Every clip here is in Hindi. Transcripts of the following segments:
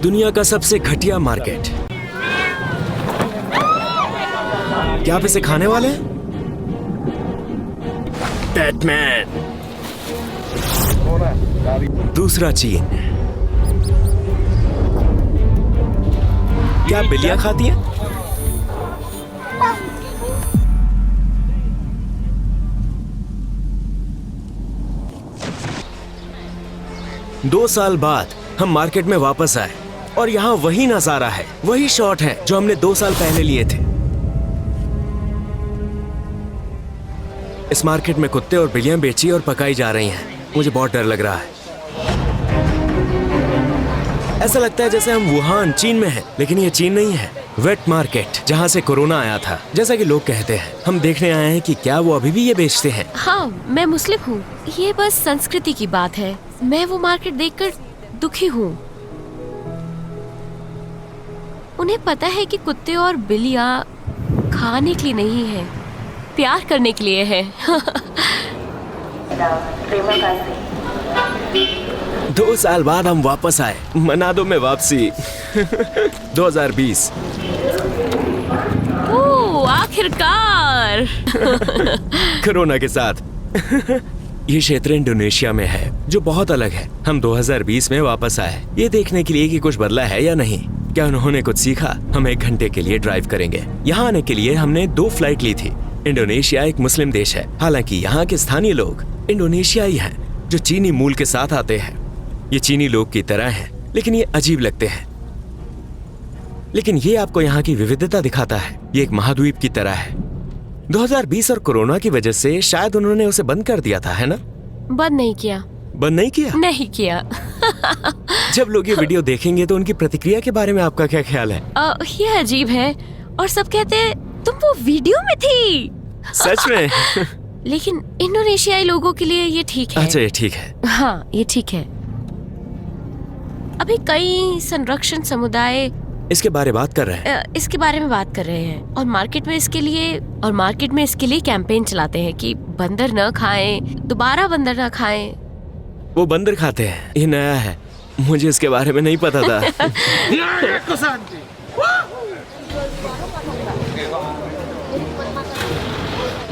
दुनिया का सबसे घटिया मार्केट। क्या आप इसे खाने वाले हैं? बैटमैन। दूसरा चीन। क्या बिल्लियां खाती हैं? दो साल बाद हम मार्केट में वापस आए और यहाँ वही नजारा है, वही शॉट है जो हमने 2 साल पहले लिए थे। इस मार्केट में कुत्ते और बिल्लियां बेची और पकाई जा रही हैं। मुझे बहुत डर लग रहा है। ऐसा लगता है जैसे हम वुहान, चीन में हैं, लेकिन ये चीन नहीं है। वेट मार्केट, जहाँ से कोरोना आया था, जैसा कि लोग कहते हैं। हम देखने आए हैं कि क्या वो अभी भी ये बेचते हैं। हाँ, मैं मुस्लिम हूँ। ये बस संस्कृति की बात है। मैं वो मार्केट देखकर दुखी हूँ। उन्हें पता है कि कुत्ते और बिल्लियाँ खाने के लिए नहीं है, प्यार करने के लिए है। 2 साल बाद हम वापस आए। मना दो मैं वापसी। 2020। ओह, आखिरकार। कोरोना के साथ। ये क्षेत्र इंडोनेशिया में है, जो बहुत अलग है। हम 2020 में वापस आए ये देखने के लिए कि कुछ बदला है या नहीं। क्या उन्होंने कुछ सीखा? हम 1 घंटे के लिए ड्राइव करेंगे। यहाँ आने के लिए हमने 2 फ्लाइट ली थी। इंडोनेशिया एक मुस्लिम देश है, हालांकि यहाँ के स्थानीय लोग इंडोनेशियाई हैं, जो चीनी मूल के साथ आते हैं। ये चीनी लोग की तरह हैं, लेकिन ये अजीब लगते हैं। लेकिन ये आपको यहाँ की विविधता दिखाता है। ये एक महाद्वीप की तरह है। 2020 और कोरोना की वजह से शायद उन्होंने उसे बंद कर दिया था, है ना? बंद नहीं किया। बंद नहीं किया? नहीं किया। जब लोग ये वीडियो देखेंगे तो उनकी प्रतिक्रिया के बारे में आपका क्या ख्याल है? ये अजीब है और सब कहते हैं तुम वो वीडियो में थी। सच में? लेकिन इंडोनेशियाई लोगों के लिए ये ठीक है। अच्छा, ये ठीक है। हाँ, ये ठीक है। अभी कई संरक्षण समुदाय इसके बारे में बात कर रहे हैं और मार्केट में इसके लिए कैंपेन चलाते हैं कि बंदर न खाएं, दोबारा बंदर न खाएं। वो बंदर खाते हैं? ये नया है, मुझे इसके बारे में नहीं पता था।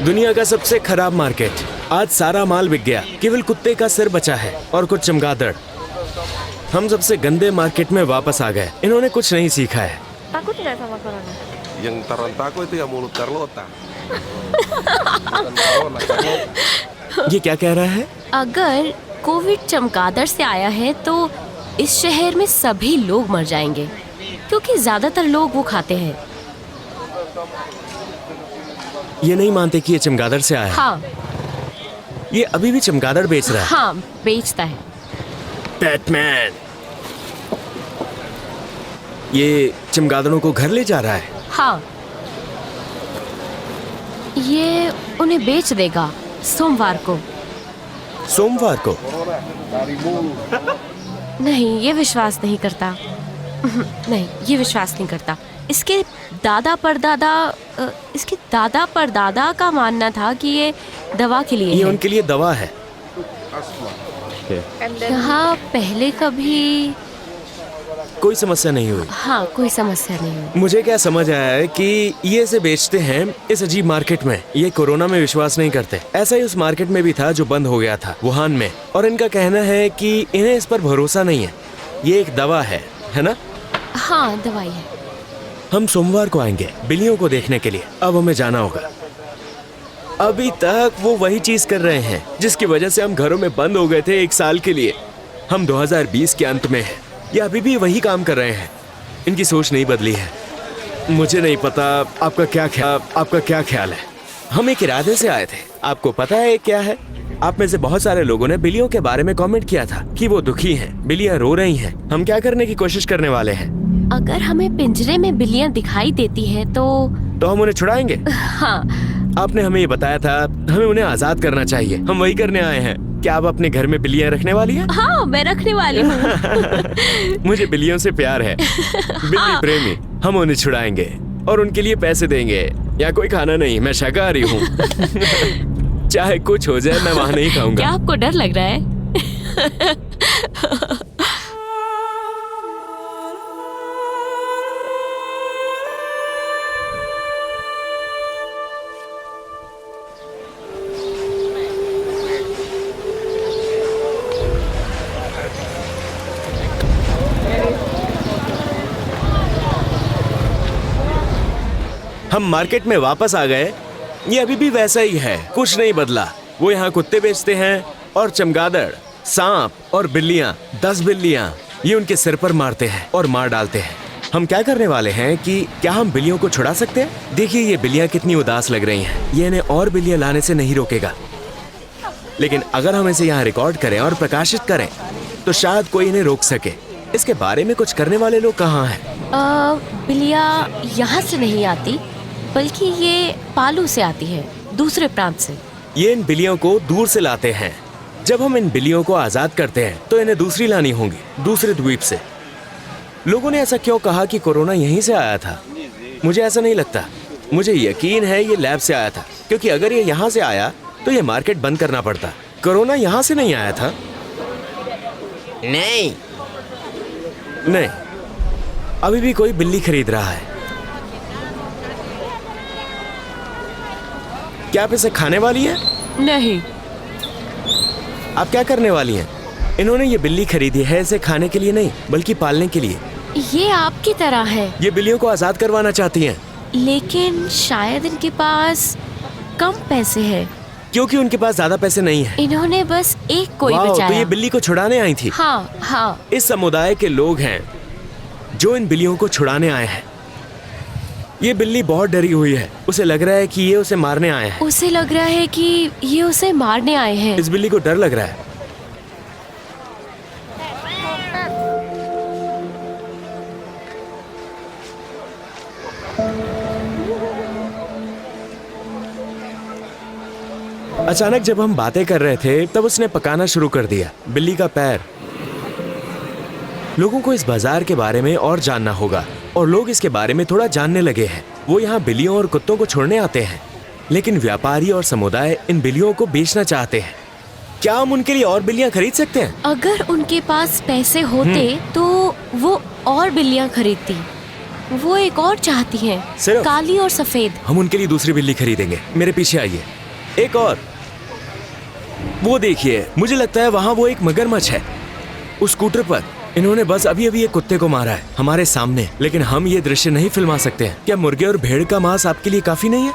दुनिया का सबसे खराब मार्केट। आज सारा माल बिक गया, केवल कुत्ते का सिर बचा है और कुछ चमगादड़। हम सबसे गंदे मार्केट में वापस आ गए। इन्होंने कुछ नहीं सीखा है। Yang Tarantaco itu yang mulut Carlota. ये क्या कह रहा है? अगर कोविड चमगादड़ से आया है तो इस शहर में सभी लोग मर जाएंगे, क्योंकि ज्यादातर लोग वो खाते हैं। ये नहीं मानते कि ये चमगादड़ से आया है। हाँ, ये अभी भी चमगादड़ बेच रहा है। हाँ, बेचता है। बैटमैन। ये चमगादड़ों को घर ले जा रहा है। हाँ, ये उन्हें बेच देगा सोमवार को। सोमवार को? नहीं, ये विश्वास नहीं करता। नहीं, ये विश्वास नहीं करता। इसके दादा परदादा का मानना था कि ये दवा के लिए ये है। उनके लिए दवा है। यहाँ पहले कभी कोई समस्या नहीं हुई। हाँ, कोई समस्या नहीं हुई। मुझे क्या समझ आया है कि ये इसे बेचते हैं इस अजीब मार्केट में। ये कोरोना में विश्वास नहीं करते। ऐसा ही उस मार्केट में भी था जो बंद हो गया था, वुहान में। और इनका कहना है कि इन्हें इस पर भरोसा नहीं है। ये एक दवा है ना? हाँ, दवाई है। हम सोमवार को आएंगे बिल्लियों को देखने के लिए। अब हमें जाना होगा। अभी तक वो वही चीज कर रहे हैं जिसकी वजह से हम घरों में बंद हो गए थे 1 साल के लिए। हम 2020 के अंत में हैं। ये अभी भी वही काम कर रहे हैं। इनकी सोच नहीं बदली है। मुझे नहीं पता आपका क्या ख्याल है। हम एक इरादे से आए थे। आपको पता है क्या है? आप में से बहुत सारे लोगों ने बिल्लियों के बारे में कमेंट किया था कि वो दुखी हैं, बिल्लियां रो रही हैं। हम क्या करने की कोशिश करने वाले हैं? अगर हमें पिंजरे में बिल्लियां दिखाई देती हैं तो हम उन्हें छुड़ाएंगे। हाँ, आपने हमें ये बताया था हमें उन्हें आजाद करना चाहिए। हम वही करने आए हैं। क्या आप अपने घर में बिल्लियां रखने वाली हैं? हाँ, मैं रखने वाली हूँ। मुझे बिल्लियों से प्यार है। बिल्ली प्रेमी। हम उन्हें छुड़ाएंगे और उनके लिए पैसे देंगे। या कोई खाना नहीं, मैं शाकाहारी हूँ। चाहे कुछ हो जाए, मैं वहाँ नहीं खाऊंगा। क्या आपको डर लग रहा है? हम मार्केट में वापस आ गए, ये अभी भी वैसा ही है, कुछ नहीं बदला। वो यहाँ कुत्ते बेचते हैं और चमगादड़, सांप और बिल्लियाँ, 10 बिल्लियाँ, ये उनके सिर पर मारते हैं और मार डालते हैं। हम क्या करने वाले हैं कि क्या हम बिल्लियों को छुड़ा सकते हैं? देखिए ये बिल्लियाँ कितनी उदास लग रही हैं। ये इन्हें और बिल्लियाँ लाने से नहीं रोकेगा, लेकिन अगर हम इसे यहाँ रिकॉर्ड करें और प्रकाशित करें तो शायद कोई इन्हें रोक सके। इसके बारे में कुछ करने वाले लोग कहाँ हैं? बिल्लियाँ यहाँ से नहीं आती, बल्कि ये पालू से आती है, दूसरे प्रांत से। ये इन बिल्लियों को दूर से लाते हैं। जब हम इन बिल्लियों को आजाद करते हैं तो इन्हें दूसरी लानी होंगी, दूसरे द्वीप से। लोगों ने ऐसा क्यों कहा कि कोरोना यहीं से आया था? मुझे ऐसा नहीं लगता। मुझे यकीन है ये लैब से आया था, क्योंकि अगर ये यहाँ से आया तो ये मार्केट बंद करना पड़ता। कोरोना यहाँ से नहीं आया था। नहीं, अभी भी कोई बिल्ली खरीद रहा है। क्या आप इसे खाने वाली हैं? नहीं। आप क्या करने वाली हैं? इन्होंने ये बिल्ली खरीदी है इसे खाने के लिए नहीं, बल्कि पालने के लिए। ये आपकी तरह है। ये बिल्लियों को आजाद करवाना चाहती हैं। लेकिन शायद इनके पास कम पैसे हैं। क्योंकि उनके पास ज्यादा पैसे नहीं हैं। इन्होंने बस एक कोई वाह, बचाया। तो ये बिल्ली को छुड़ाने आई थी। हाँ। इस समुदाय के लोग हैं जो इन बिल्लियों को छुड़ाने आए हैं। ये बिल्ली बहुत डरी हुई है। उसे लग रहा है कि ये उसे मारने आए हैं। उसे लग रहा है कि ये उसे मारने आए हैं। इस बिल्ली को डर लग रहा है। अचानक जब हम बातें कर रहे थे तब उसने पकाना शुरू कर दिया। बिल्ली का पैर। लोगों को इस बाजार के बारे में और जानना होगा और लोग इसके बारे में थोड़ा जानने लगे हैं। वो यहाँ बिल्लियों और कुत्तों को छोड़ने आते हैं, लेकिन व्यापारी और समुदाय इन बिल्लियों को बेचना चाहते हैं। क्या हम उनके लिए और बिल्लियाँ खरीद सकते हैं? अगर उनके पास पैसे होते तो वो और बिल्लियाँ खरीदती। वो एक और चाहती हैं, सिर्फ? काली और सफेद। हम उनके लिए दूसरी बिल्ली खरीदेंगे। मेरे पीछे आइए। एक और। वो देखिए, मुझे लगता है वहाँ वो एक मगरमच्छ है उस स्कूटर पर। इन्होंने बस अभी अभी एक कुत्ते को मारा है हमारे सामने, लेकिन हम ये दृश्य नहीं फिल्मा सकते हैं। क्या मुर्गे और भेड़ का मांस आपके लिए काफी नहीं है?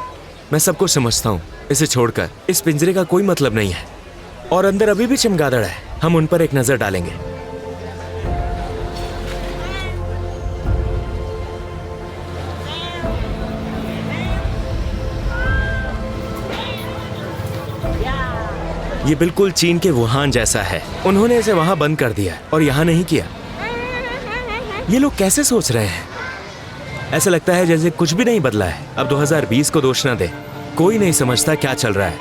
मैं सब कुछ समझता हूँ। इसे छोड़कर इस पिंजरे का कोई मतलब नहीं है। और अंदर अभी भी चमगादड़ है। हम उन पर एक नजर डालेंगे। ये बिल्कुल चीन के वुहान जैसा है। उन्होंने इसे वहां बंद कर दिया और यहाँ नहीं किया। ये लोग कैसे सोच रहे हैं? ऐसा लगता है जैसे कुछ भी नहीं बदला है। अब 2020 को दोष ना दे। कोई नहीं समझता क्या चल रहा है।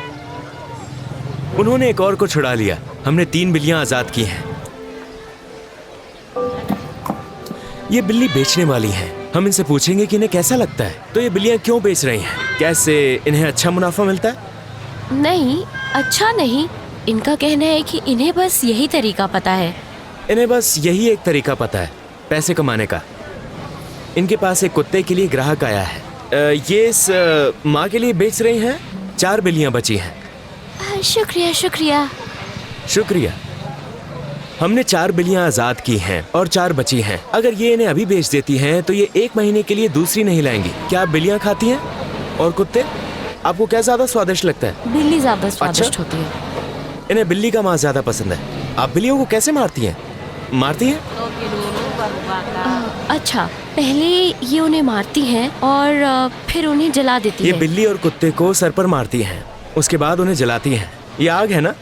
उन्होंने एक और को छुड़ा लिया। हमने 3 बिल्लियां आजाद की हैं। ये बिल्ली बेचने वाली हैं। हम इनसे पूछेंगे कि इन्हें कैसा लगता है। तो ये बिल्लियां क्यों बेच रही हैं? कैसे इन्हें अच्छा मुनाफा मिलता है? नहीं, अच्छा नहीं। इनका कहना है कि इन्हें बस यही तरीका पता है। इन्हें बस यही एक तरीका पता है पैसे कमाने का। इनके पास एक कुत्ते के लिए ग्राहक आया है। ये इस माँ के लिए बेच रही हैं। 4 बिल्लियां बची हैं। शुक्रिया शुक्रिया शुक्रिया। हमने 4 बिल्लियां आजाद की हैं और 4 बची हैं। अगर ये इन्हें अभी बेच देती हैं तो ये 1 महीने के लिए दूसरी नहीं लाएंगी। क्या आप बिल्लियां खाती हैं? और कुत्ते? आपको क्या ज्यादा स्वादिष्ट लगता है? बिल्ली ज्यादा स्वादिष्ट होती है। इन्हें बिल्ली का मांस ज्यादा पसंद है। आप बिल्लियों को कैसे मारती हैं? अच्छा, पहले ये उन्हें मारती हैं और फिर उन्हें जला देती ये है। बिल्ली और कुत्ते को सर पर मारती हैं, उसके बाद उन्हें जलाती हैं। ये आग है ना?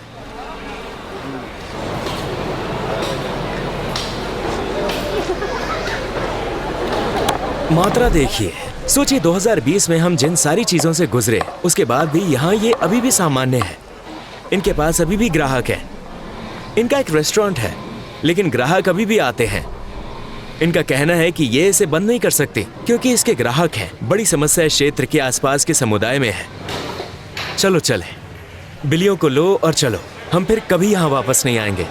मात्रा देखिए। सोचिए 2020 में हम जिन सारी चीजों से गुजरे, उसके बाद भी यहाँ ये अभी भी सामान्य है। इनके पास अभी भी ग्राहक है। इनका एक रेस्टोरेंट है, लेकिन ग्राहक अभी भी आते हैं। इनका कहना है कि ये इसे बंद नहीं कर सकते क्योंकि इसके ग्राहक हैं। बड़ी समस्या इस क्षेत्र के आसपास के समुदाय में है। चलो चले, बिल्लियों को लो और चलो। हम फिर कभी यहाँ वापस नहीं आएंगे।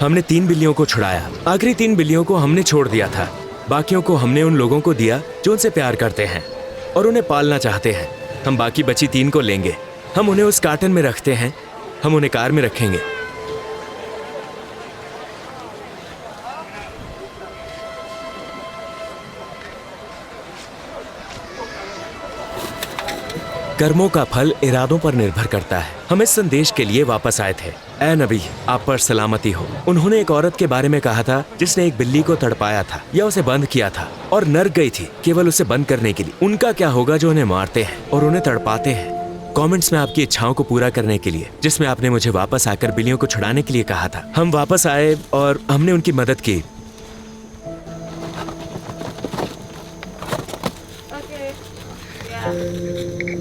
हमने 3 बिल्लियों को छुड़ाया। आखिरी 3 बिल्लियों को हमने छोड़ दिया था। बाकियों को हमने उन लोगों को दिया जो उनसे प्यार करते हैं। और उन्हें पालना चाहते हैं। हम बाकी बची 3 को लेंगे। हम उन्हें उस कार्टन में रखते हैं। हम उन्हें कार में रखेंगे। कर्मों का फल इरादों पर निर्भर करता है। हम इस संदेश के लिए वापस आए थे। ऐ नबी, आप पर सलामती हो। उन्होंने एक औरत के बारे में कहा था जिसने एक बिल्ली को तड़पाया था या उसे बंद किया था और नर्क गई थी केवल उसे बंद करने के लिए। उनका क्या होगा जो उन्हें मारते हैं और उन्हें तड़पाते हैं? कमेंट्स में आपकी इच्छाओं को पूरा करने के लिए, जिसमें आपने मुझे वापस आकर बिल्लियों को छुड़ाने के लिए कहा था। हम वापस आए और हमने उनकी मदद की। Okay. Yeah.